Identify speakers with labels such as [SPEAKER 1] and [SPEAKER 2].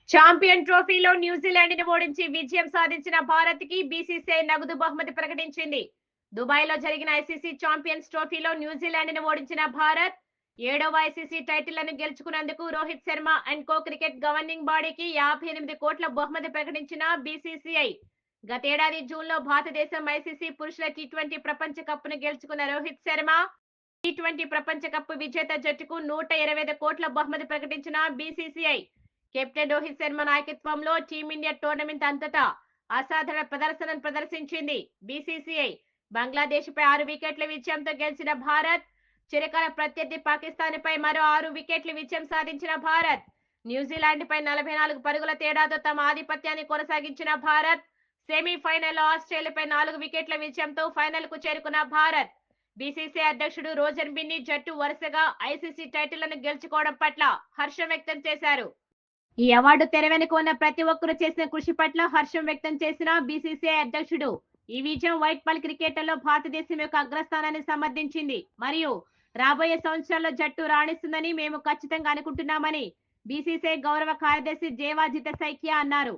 [SPEAKER 1] Champion ట్రోఫీలో New Zealand ని ఓడించి విజయం సాధించిన భారత్ కి బీసీసీఐ నగదు బహుమతి ప్రకటించింది. దుబాయ్ లో జరిగిన ఐసీసీ ఛాంపియన్స్ ట్రోఫీలో న్యూజిలాండ్ ని ఓడించిన భారత్ 7వ ఐసీసీ టైటిల్ ను గెలుచుకున్నందుకు Rohit Sharma and co cricket governing బాడీకి 58 కోట్ల బహుమతి ప్రకటించిన బీసీసీఐ గతేడాది జూన్ లో భారతదేశం ఐసీసీ పురుషుల టీ20 ప్రపంచ కప్ ను గెలుచుకున్న రోహిత్ శర్మ టీ20 ప్రపంచ కప్ విజేత జట్టుకు 125 కోట్ల బహుమతి ప్రకటించిన బీసీసీఐ కెప్టెన్ రోహిత్ శర్మ నాయకత్వంలో టీమిండియా టోర్నమెంట్ అంతటా అసాధారణ ప్రదర్శనను ప్రదర్శించింది. బీసీసీఐ బంగ్లాదేశ్ పై 6 వికెట్ల విజయంతో గెలిచిన భారత్, చిరకాల ప్రత్యర్థి పాకిస్తాన్ పై మరో 6 వికెట్ల విజయం సాధించిన భారత్, న్యూజిలాండ్ పై 44 పరుగుల తేడాతో తమ ఆధిపత్యాన్ని కొనసాగించిన భారత్, సెమీఫైనల్లో ఆస్ట్రేలియాపై 4 వికెట్ల విజయంతో ఫైనల్ కు చేరుకున్న భారత్. బీసీసీఐ అధ్యక్షుడు రోజర్ బిన్నీ జట్టు వరుసగా ఐసీసీ టైటిళ్లను గెలుచుకోవడం పట్ల హర్షం వ్యక్తం చేశారు. ఈ అవార్డు తెర వెనుక ఉన్న ప్రతి ఒక్కరూ చేసిన కృషి పట్ల హర్షం వ్యక్తం చేసిన బీసీసీఐ అధ్యక్షుడు ఈ విజయం వైట్ బాల్ క్రికెట్లో భారతదేశం యొక్క అగ్రస్థానాన్ని సమర్థించింది మరియు రాబోయే సంవత్సరాల్లో జట్టు రాణిస్తుందని మేము ఖచ్చితంగా అనుకుంటున్నామని బీసీసీఐ గౌరవ కార్యదర్శి జేవాజిత సైకియా అన్నారు.